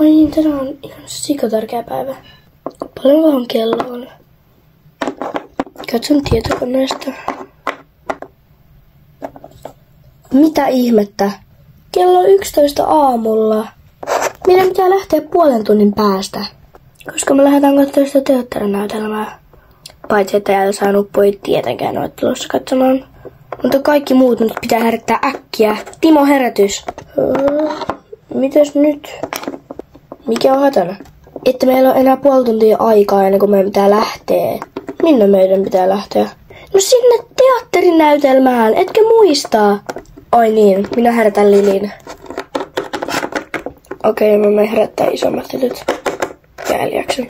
Ai niin, tänään on ihan sikatärkeä päivä. Paljonkohan kello on? Katson tietokoneesta. Mitä ihmettä? Kello on 11 aamulla. Meidän pitää lähteä puolen tunnin päästä. Koska me lähdetään katsomaan sitä teatterinäytelmää. Paitsi että Elsa Nuppu ei tietenkään ole tulossa katsomaan. Mutta kaikki muut nyt pitää herättää äkkiä. Timo, herätys! Mitäs nyt? Mikä on hätänä? Että meillä on enää puoli tuntia aikaa ennen kuin meidän pitää lähteä. Minne meidän pitää lähteä? No sinne teatterinäytelmään, etkö muista? Ai niin, minä herätän Lilin. Okei, mä menen herättää isommat tytöt. Ja Eliaksen.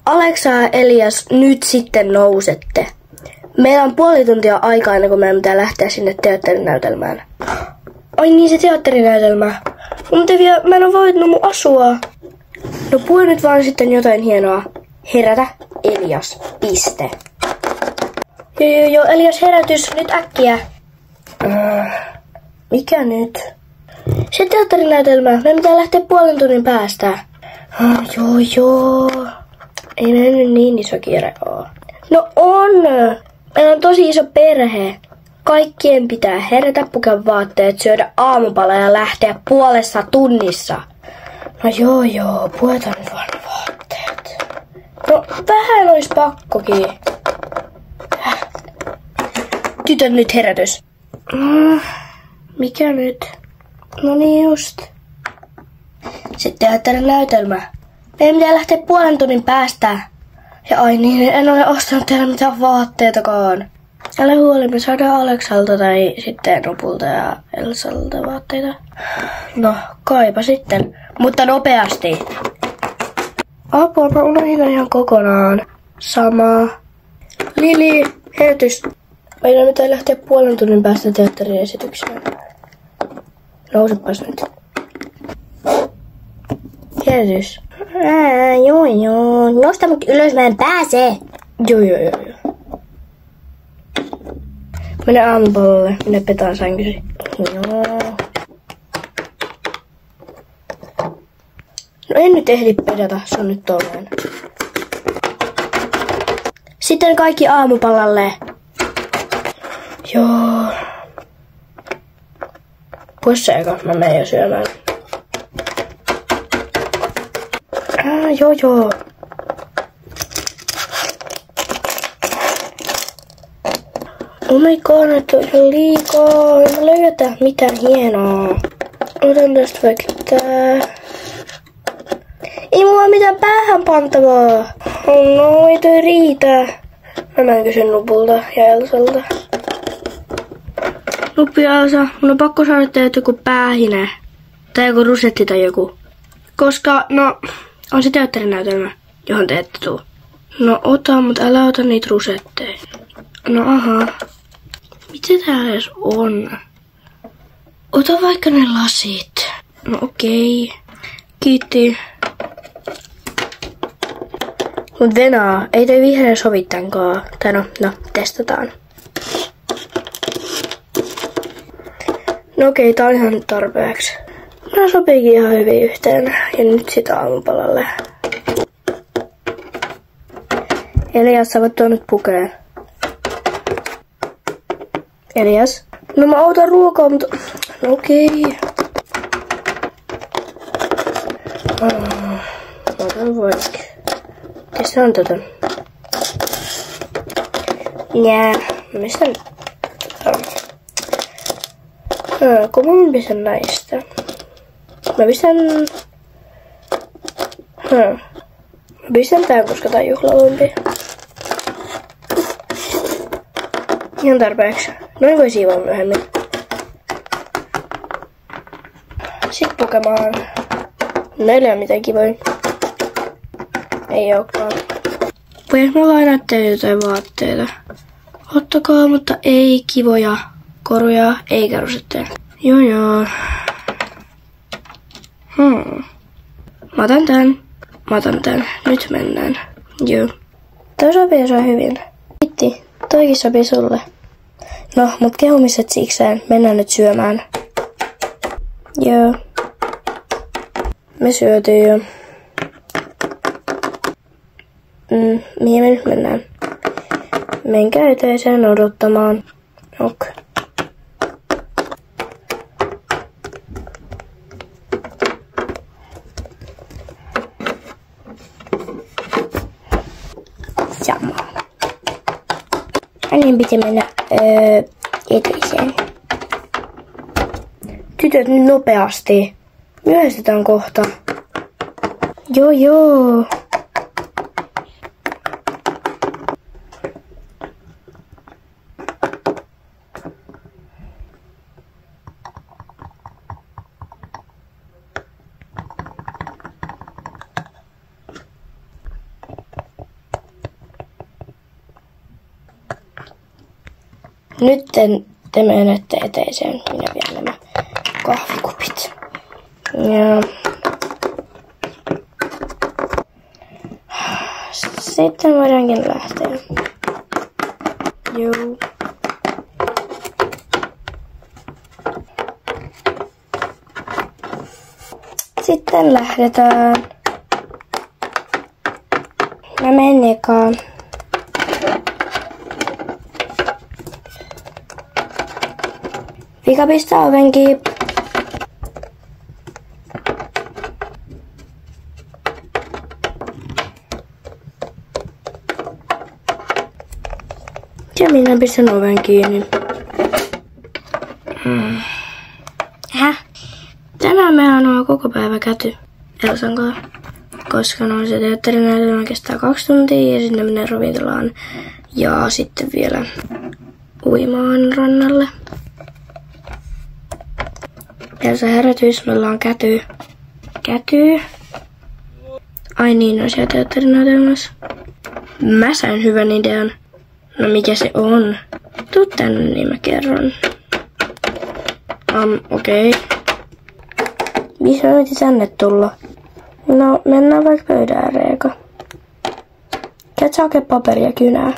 Aleksa ja Elias, nyt sitten nousette. Meillä on puoli tuntia aikaa ennen kuin meidän pitää lähteä sinne teatterinäytelmään. Ai niin, se teatterinäytelmä. Mutta vielä, mä en oo voinut mun asua. No puhu nyt vaan sitten jotain hienoa. Herätä, Elias. Piste. Joo, Elias, herätys. Nyt äkkiä. Mikä nyt? Se teatterinäytelmä. Meidän pitää lähteä puolen tunnin päästä. Joo. Ei meillä nyt niin iso kiire oo. No on. Meillä on tosi iso perhe. Kaikkien pitää herätä, pukea vaatteet, syödä aamupala ja lähteä puolessa tunnissa. No joo, puetaan nyt vaan vaatteet. No vähän ois pakkokin. Tytöt, nyt herätys. Mikä nyt? No niin just. Sitten teatterin näytelmä. Meidän pitää lähteä puolen tunnin päästä. Ja ai niin, en ole ostanut teille mitään vaatteitakaan. Älä huoli, me saadaan Aleksalta tai sitten Nupulta ja Elsalta vaatteita. No, kaipa sitten. Mutta nopeasti. Apua, mä unohdin ihan kokonaan. Sama. Lili, herätys. Meidän pitää lähteä puolen tunnin päästä teatteriesitykseen. Nousepas nyt. Herätys. Joo. Nosta mut ylös, mä en pääse. Joo. Mene aamupalalle, minä petaan sänkysi. Joo. No en nyt ehdi pedata, se on nyt tolleen. Sitten kaikki aamupalalle. Joo. Pois se eka, mä menen jo syömään. Joo. Oh my god, nyt on ihan liikaa. En löydä mitään hienoa. Otan tästä vaikka tää. Ei mulla ole mitään päähän pantavaa. Oh no, ei toi riitä. Mä kysyn Nupulta ja Elsalta. Nuppi ja Elsa, mun on pakko saada teille joku päähine. Tai joku rusetti tai joku. Koska, no, on se teatterinäytelmä, johon te ette tuu. No ota, mutta älä ota niitä rusetteja. No aha. Mitä täällä edes on? Ota vaikka ne lasit. No okei. Kiitti. Mut Venaa, ei toi vihreä sovi tämänkaan. Tai no, testataan. No okei, tää on ihan tarpeeksi. Nää sopiikin ihan hyvin yhteen. Ja nyt sit aamupalalle. Elias, sä voit tuon nyt pukeen. Elias? No mä otan ruokaa, mutta... No okei. Otan vaikka. Tässä on tätä. Nää. Mistä nyt? Kun mä pistän näistä. Mä pistän tää, koska tää on juhlavampi. Ihan tarpeeksi. Noin voi siivoa myöhemmin. Sitten pukemaan. Näillä ei ole mitään kivoja. Ei ookaan. Voinko mä lainaa teille jotain vaatteita? Ottakaa, mutta ei kivoja koruja eikä rusetteja. Joo. Mä otan tän. Nyt mennään. Joo. Toi sopii hyvin. Kiitti. Toikin sopii sulle. No, mut kehumiset sikseen. Mennään nyt syömään. Joo. Me syötiin jo. Mihin me nyt mennään? Menkää eteiseen odottamaan. Ok. Sama. Hänen piti mennä eteiseen. Tytöt nyt nopeasti. Myöhästytään kohta. Joo. Nyt te menette eteiseen. Minä vien nämä kahvikupit. Ja sitten voidaankin lähteä. Joo. Sitten lähdetään. Mä menen ekaan. Vika pistää oven kiinni. Ja minä pistän oven kiinni. Tänään mehän on koko päivä käty Elsan kanssa. Koska se teatterin kestää 2 tuntia ja sitten menee ravintolaan. Ja sitten vielä uimaan rannalle. Elsa herätys, meillä on käty. Käty. Ai niin, on siellä teatterinäytelmässä. Mä sain hyvän idean. No mikä se on? Tuu tänne, niin mä kerron. Okei. Missä me piti tänne tulla? No, mennään vaikka pöydän ääreen, Eka. Käyt sä hakea paperia kynää?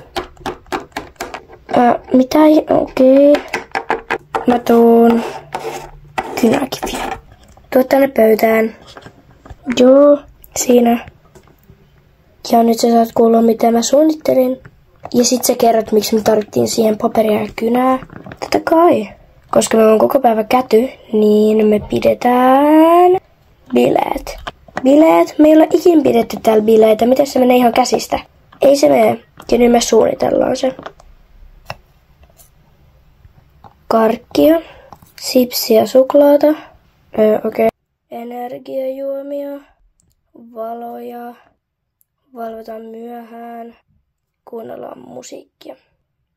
Mitä? Okei. Mä tuun kynäkiviä. Tuu tänne pöytään. Joo, siinä. Ja nyt sä saat kuulla, mitä mä suunnittelin. Ja sit sä kerrot, miksi me tarvittiin siihen paperia ja kynää. Totta kai. Koska me on koko päivä käty, niin me pidetään bileet. Bileet? Me ei ole ikin pidetty täällä bileitä. Miten se menee ihan käsistä? Ei se mene. Ja nyt me suunnitellaan se. Karkkia. Sipsiä, suklaata. Okei. Energiajuomia. Valoja. Valvotaan myöhään. Kuunnellaan musiikkia.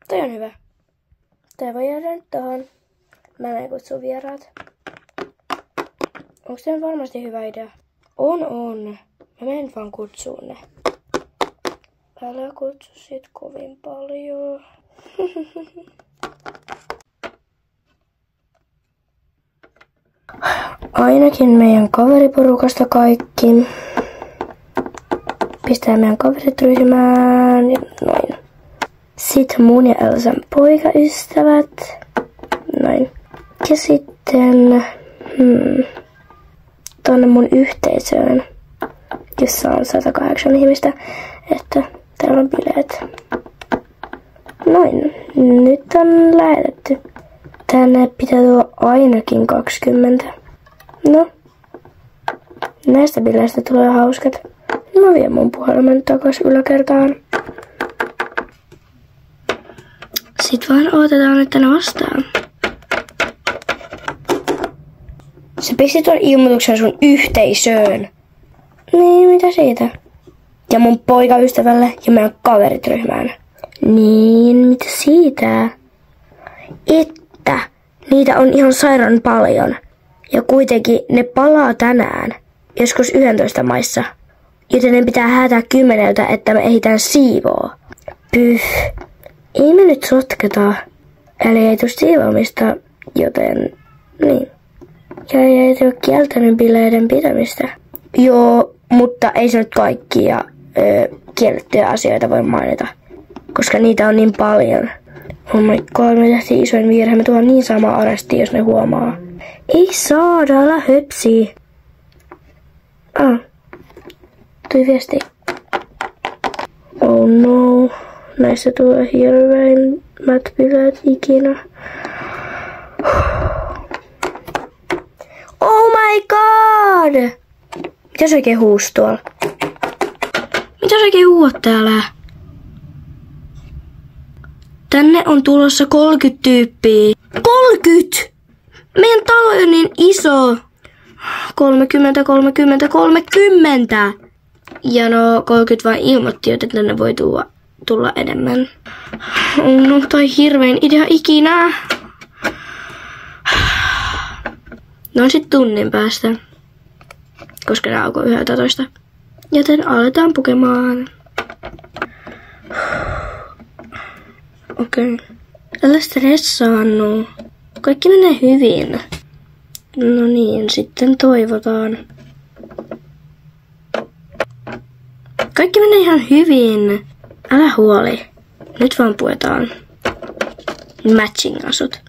Toi on hyvä. Tää voi jäädä nyt tohon. Mä en kutsu vieraat. Onks tää varmasti hyvä idea? On. Mä menen vaan kutsuun ne. Älä kutsu sit kovin paljon. Ainakin meidän kaveriporukasta kaikki. Pistää meidän kaverit ryhmään. Noin. Sitten mun ja Elsan poikaystävät. Noin. Ja sitten tonne mun yhteisöön, jossa on 108 ihmistä, että täällä on bileet. Noin. Nyt on lähetetty. Tänne pitää tulla ainakin 20. No. Näistä bileistä tulee hauskat. Mä vien mun puhelimen takas yläkertaan. Sitten vaan odotetaan, että ne vastaa. Sä pistit tuon ilmoituksen sun yhteisöön. Niin, mitä siitä? Ja mun poikaystävälle ja meidän kaverit ryhmään. Niin, mitä siitä? Että niitä on ihan sairaan paljon. Ja kuitenkin ne palaa tänään. Joskus 11 maissa. Joten ne pitää häätää 10, että me ehditään siivoa. Pyh. Ei me nyt sotketa. Eli ei tule siivoamista, joten niin. Ja ei ole kieltänyt bileiden pitämistä. Joo, mutta ei se nyt kaikkia kiellettyjä asioita voi mainita. Koska niitä on niin paljon. Oh my god, me tehtiin isoin virhe. Me tuodaan niin sama aresti, jos ne huomaa. Ei saada, älä höpsi. Tuli viesti. Oh no. Näistä tulee hirveimmät bileet ikinä. Oh my god! Mitä sä kehuus tuolla? Mitä sä kehuut täällä? Tänne on tulossa 30 tyyppiä. 30! Meidän talo on niin iso. 30. Ja no 30 vain ilmoitti, että tänne voi tulla enemmän. No, toi hirvein idea ikinä. No sit tunnin päästä. Koska nää alkoi 11. Joten aletaan pukemaan. Okei. Älä stressaannu. Kaikki menee hyvin. No niin, sitten toivotaan. Kaikki menee ihan hyvin. Älä huoli. Nyt vaan puetaan. Matching-asut.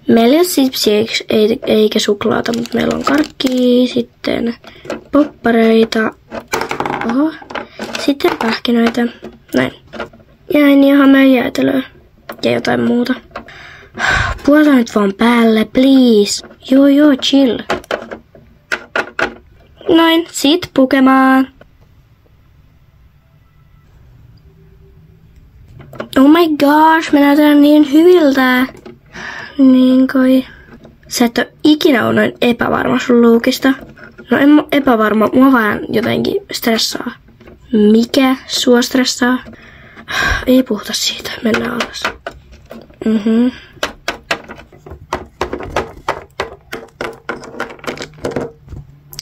Meillä ei ole sipsiä eikä suklaata, mutta meillä on karkkia, sitten poppareita. Oho. Sitten pähkinöitä. Näin. Ja näin ihan meidän jäätelöä. Ja jotain muuta. Puhutaan nyt vaan päälle, please. Joo, chill. Noin, sit pukemaan. Oh my gosh, me näytetään niin hyviltä. Niin kai. Sä et oo ikinä ollut noin epävarma sun luukista. No en mä epävarma, mua vaan jotenkin stressaa. Mikä sua stressaa? Ei puhuta siitä, mennään alas.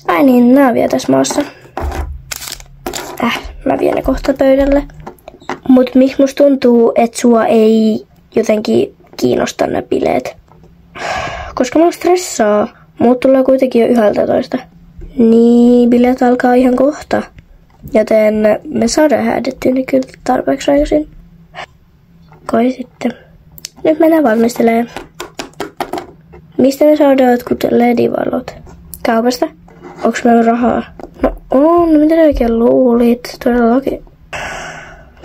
Ai niin, nää on vielä tässä maassa. Mä vien ne kohta pöydälle. Mut miksi musta tuntuu, että sua ei jotenkin kiinnosta ne bileet? Koska mua stressaa. Muut tulee kuitenkin jo 11. Niin, bileet alkaa ihan kohta. Joten me saadaan häädettyä ne kyllä tarpeeksi aikaisin. Kai sitten. Nyt mennään valmistelemaan. Mistä me saadaan jotkut LED-valot? Kaupasta? Onks meillä rahaa? No on, mitä sä oikein luulit? Todellakin.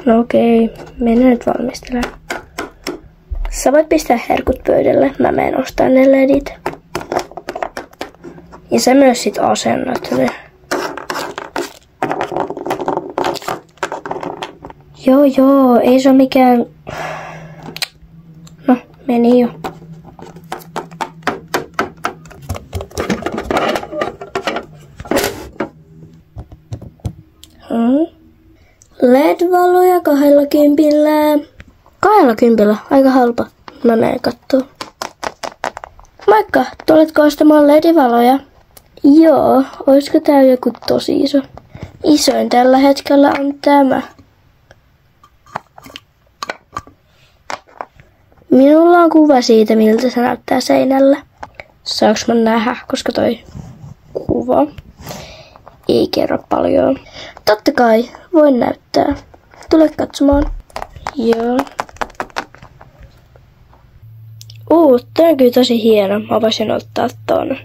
No okei, mennään nyt valmistelemaan. Sä voit pistää herkut pöydälle. Mä menen ostaa ne ledit. Ja sä myös sit asennat ne. Joo, ei se oo mikään... No, meni jo. LED-valoja 20. 20? Aika halpa. Mä menen kattoo. Moikka, tuletko ostamaan LED-valoja? Joo, oisko tää joku tosi iso? Isoin tällä hetkellä on tämä. Minulla on kuva siitä, miltä se näyttää seinällä. Saanko mä nähdä, koska toi kuva ei kerro paljon. Totta kai, voin näyttää. Tule katsomaan. Joo. Tää on kyllä tosi hieno. Mä voisin ottaa ton.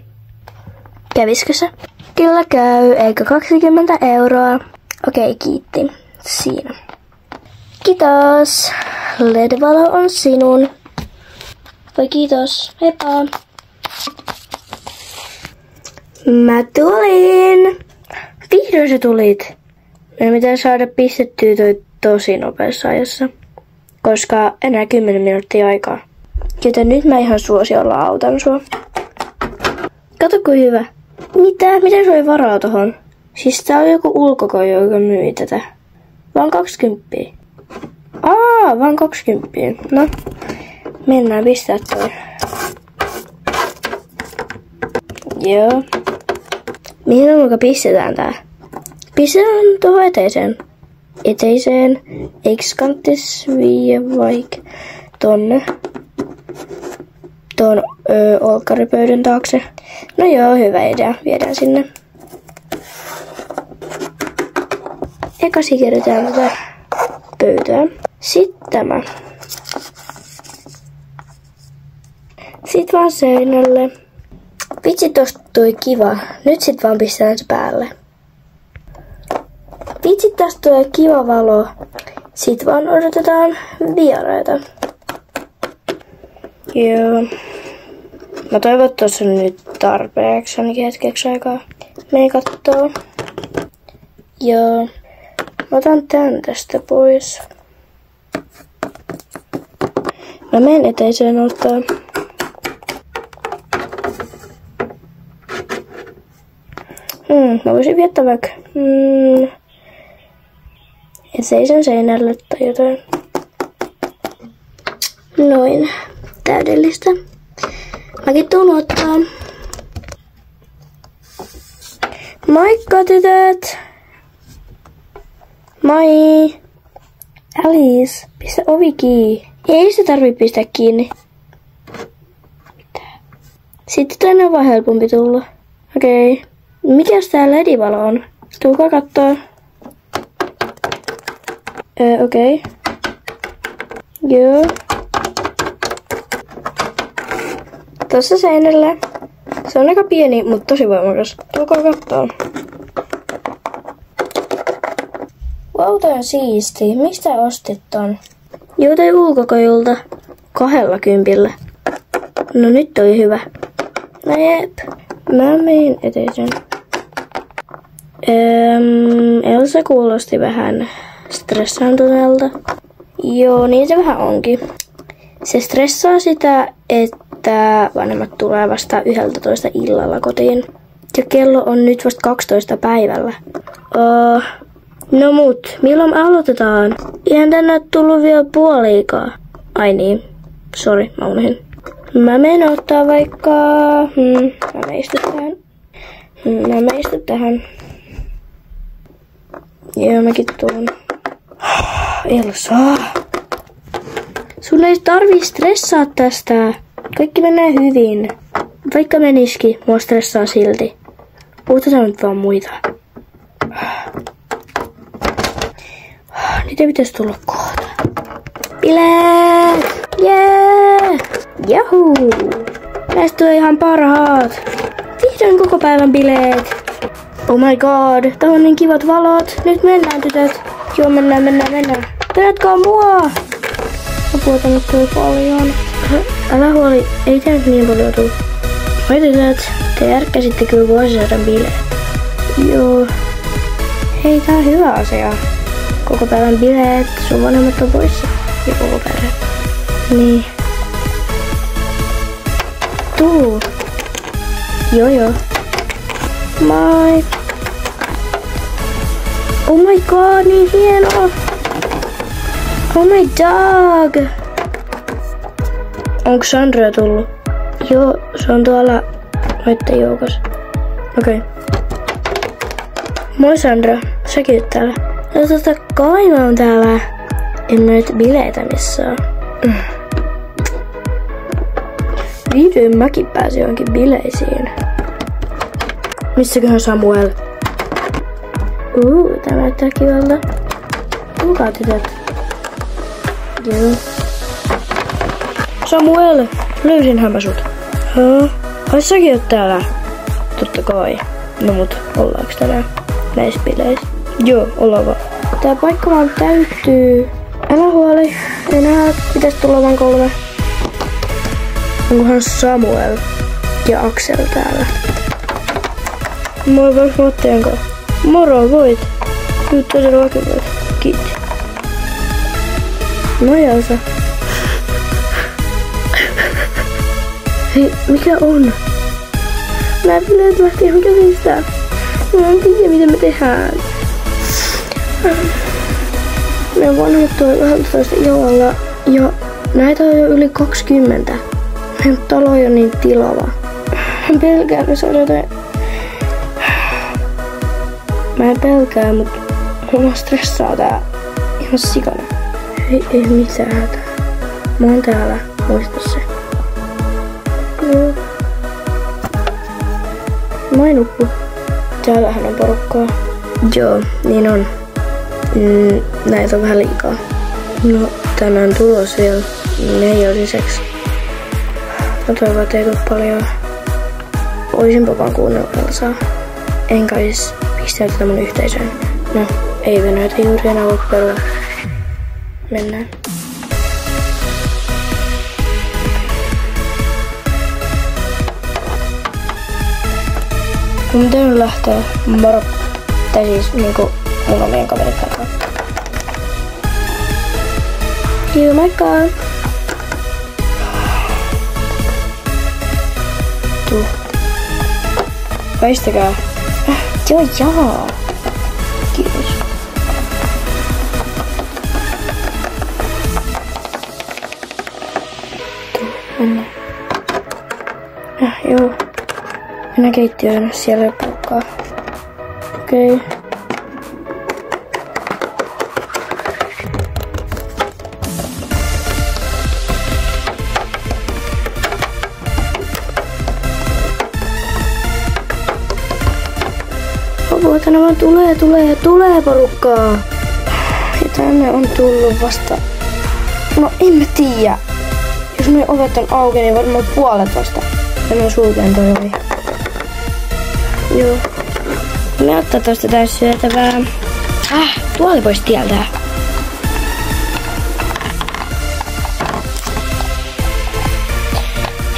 Käviskö se? Kyllä käy, eikä 20 €. Okei, kiitti. Siinä. Kiitos. LED-valo on sinun. Voi kiitos. Heippa. Mä tulin. Vihdoin sä tulit. Meidän pitää saada pistettyä toi tosi nopeassa ajassa. Koska enää 10 minuuttia aikaa. Joten nyt mä ihan suosiolla autan sua. Kato kuin hyvä. Mitä? Miten sulla ei varaa tohon? Siis tää on joku ulkokoju, joka myy tätä. Vaan 20. Vaan 20. No, mennään pistää toi. Joo. Mihin muka pistetään tää? Pistetään tuohon eteiseen. Eiks kanttis vie vaikka tonne? Tuon olkkaripöydän taakse. No joo, hyvä idea. Viedään sinne. Eka siirretään tätä pöytää. Sitten tämä. Sit vaan seinälle. Vitsi, tosta tuli kiva. Nyt sit vaan pistetään se päälle. Vitsi, tästä tulee kiva valo. Sit vaan odotetaan vieraita. Joo. Mä toivon, että tuossa on nyt tarpeeksi ainakin hetkeksi aikaa. Mene kattoo. Joo. Mä otan tän tästä pois. Mä menen eteiseen ottaa. Mä voisin viettää vaikka eteisen seinälle tai jotain. Noin. Täydellistä. Mäkin tuun ottaa. Moikka tytöt! Moi! Alice, pistä ovi kiinni. Ei sitä tarvitse pistää kiinni. Mitä? Sitten tänne on vaan helpompi tulla. Okei. Mikäs tää ledivalo on? Tulkaa kattoo. Okei. Joo. Tossa seinällä. Se on aika pieni, mutta tosi voimakas. Tulkaa kattoo. Vau, toi on siisti. Mistä ostit ton? Joo, toi ulkokojulta. 20. No nyt toi hyvä. No jep. Mä mein eteisen. Elsa kuulosti vähän stressaantuneelta. Joo, niin se vähän onkin. Se stressaa sitä, että vanhemmat tulee vasta 11 illalla kotiin. Ja kello on nyt vasta 12 päivällä. No mut, milloin me aloitetaan? Eihän tänne ole tullut vielä puoliikaa. Ai niin, sori, mä unohdin. Mä menen ottaa vaikka... Mä meistyn tähän. Joo, mäkin tuun. Elsa. Sun ei tarvii stressaa tästä. Kaikki menee hyvin. Vaikka meniski, mua stressaa silti. Puhutaan nyt vaan muita. Niitä pitäisi tulla kohta. Bileet! Jee! Jahuu! Näistä tulee ihan parhaat. Vihdoin koko päivän bileet. Oh my god, tää on niin kivat valot. Nyt mennään tytöt. Joo, mennään. Perätkää mua! Apua tänne tuli paljon. Älä huoli, ei tää nyt niin paljon tuu. Moi tytöt, te järkkäsitte kyllä vuosisadan bileet. Joo. Hei, tää on hyvä asia. Koko päivän bileet, sun vanhemmat on poissa. Ja koko perhe. Niin. Tuu. Joo. Moi. Oh my god, niin hienoa. Oh my dog. Onko Sandra tullut? Joo, se on tuolla noitten joukossa. Okei. Moi Sandra, säkin oot täällä. No kai mä oon täällä. En näitä bileitä missään. Vihdoin mäkin pääsin johonkin bileisiin. Missäköhän Samuel? Tää näyttää kivalta. Tulkaa tytöt. Joo. Samuel, löysinhän mä sut. Ai säkin oot täällä? Totta kai. No mut, ollaanko tänään näissä bileissä? Joo, ollaan vaan. Tää paikka vaan täyttyy. Älä huoli, enää pitäis tulla vaan 3. Onkohan Samuel ja Aksel täällä? Moi, voinko mä otteen kanssa? Moro, voit. Nyt todellakin voit. Kiitti. Moi Elsa. Hei, mikä on? Nää bileet lähti ihan käsistä. Mä en tiedä mitä me tehdään. Meidän vanhemmat tuli 11 illalla ja näitä on jo yli 20. Meidän talo on jo niin tilava. Mä pelkään, että se on jotain... Mä en pelkää, mut mua stressaa tää ihan sikana. Ei mitään hätää. Mä oon täällä, muista se. Joo. Moi Nuppu. Täällähän on porukkaa. Joo, niin on. Näitä on vähän liikaa. No, tänään tulos vielä 4 lisäksi. Mä toivon, että ei tuu paljon. Oisinpa vaan kuunnella Elsaa. Enkä edes pistäytytä mun yhteisöön. No, ei Venäjätä juuri enää voi perua. Mennään. Mun pitää lähteä moro. Tai siis niinku mun omien kaverit kanssa. Joo, moikka! Tuu. Väistäkää. Joo, jaa. Kiitos. Tuu, mennään. Joo. Mennään keittiöön, siellä ei porukkaa. Okei. Apua, tänne vaan tulee porukkaa. Ja tänne on tullut vasta... No en mä tiedä. Jos noi ovet on auki, niin varmaan puolet vasta. Ja mä sulken toi ovi. Joo. Me ottaa tosta täys syötävää. Tuoli pois tieltä.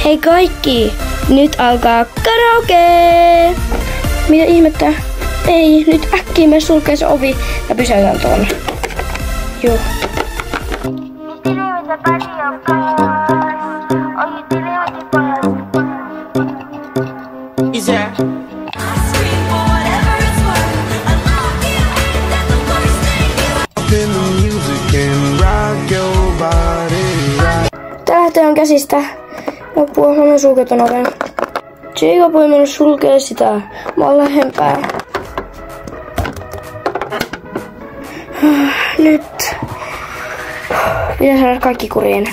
Hei kaikki! Nyt alkaa karaoke! Mitä ihmettä? Ei, nyt äkkiä me sulkee se ovi ja pysäytään tuonne. Joo. Tää lähtee on käsistä. Apua, mä sulken ton oven. Jacob ei mennyt sulkea sitä. Mä oon lähempää. Nyt. Pitää saada kaikki kuriin.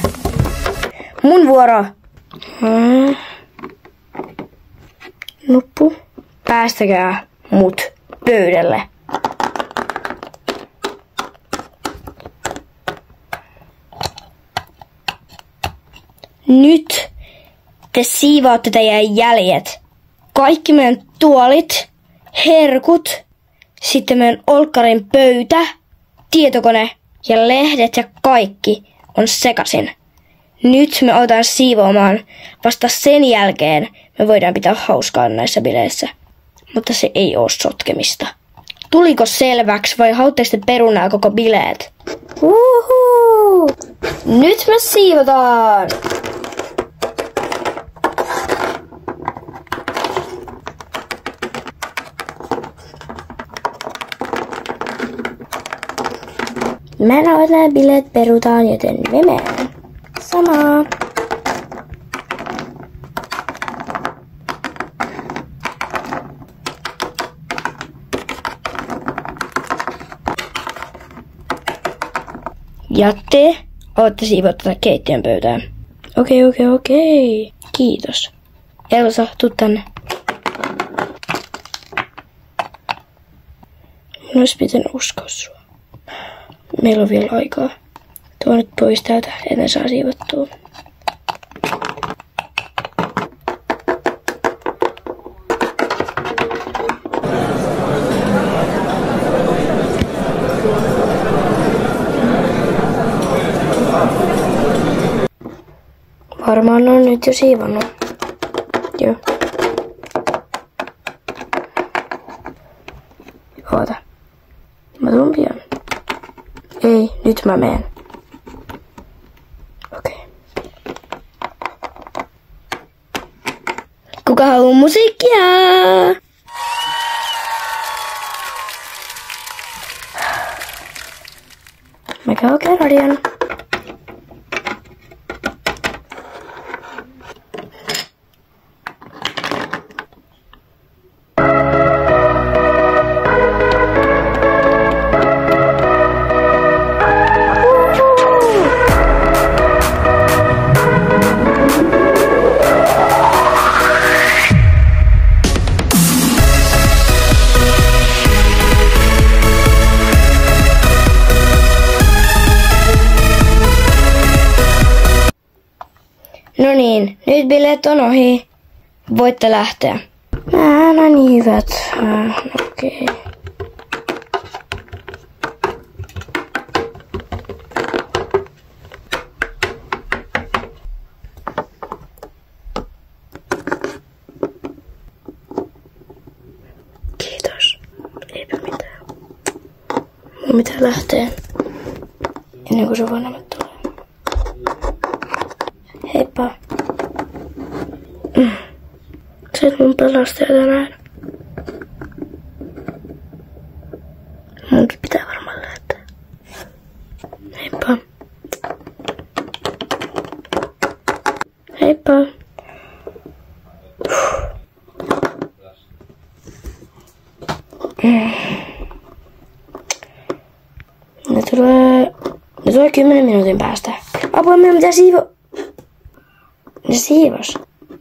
Mun vuoro. Nuppu. Päästäkää mut pöydälle. Nyt te siivoatte teidän jäljet. Kaikki meidän tuolit, herkut, sitten meidän olkkarin pöytä, tietokone ja lehdet ja kaikki on sekasin. Nyt me otetaan siivoamaan. Vasta sen jälkeen me voidaan pitää hauskaa näissä bileissä. Mutta se ei oo sotkemista. Tuliko selväksi vai haluatteko te perunaa koko bileet? Uhu! Nyt me siivotaan! Mä lautan bileet perutaan, joten me mennään. Samaa. Ja te ootte siivot tätä keittiön pöytään. Okei. Kiitos. Elsa, tuu tänne. Mun olisi pitänyt uskoa sua. Meillä on vielä aikaa. Tuo nyt pois täältä, ennen saa siivottua. Varmaan on nyt jo siivannut. Joo. Oota. Mä tuun pian. Ei, nyt mä menen. Okei. Kuka haluaa musiikkia? Mä käyn oikein radion. No niin, nyt bileet on ohi. Voitte lähteä. No niin hyvät. Okei. Kiitos. Eipä mitään. Mun pitää lähteä. Ennen kuin sun vanhemmat tulee. Heippa. Sä oot mun pelastaja tänään. Munkin pitää varmaan lähteä. Heippa. Heippa. Ne tulee 10 minuutin päästä. Apua, minun pitää Ne siivos.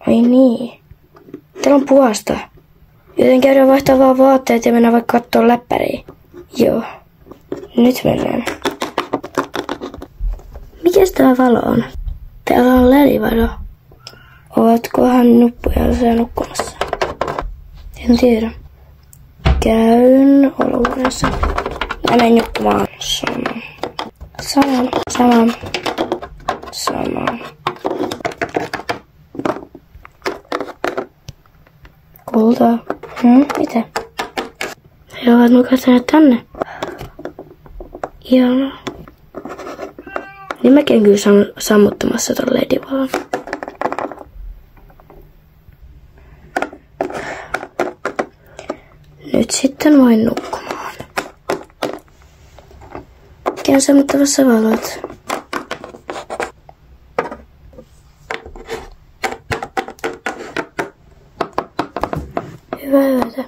Ai niin. Täällä on puhasta. Joten käydään vaihtaa vaan vaatteet ja mennään vaikka kattoo läppäriin. Joo. Nyt mennään. Mikäs tää valo on? Täällä on LED-valo. Ovatkohan nuppuja siellä nukkumassa? En tiedä. Käyn olohuoneessa. Mä menen nukkumaan. Sama. Kultaa. Mitä? He ovat nukahtaneet tänne. Ihanaa. Niin mäkin kyllä sammuttamassa ton LED-valon. Nyt sitten voin nukkumaan. Käyn sammuttamassa valot. Hyvää yötä.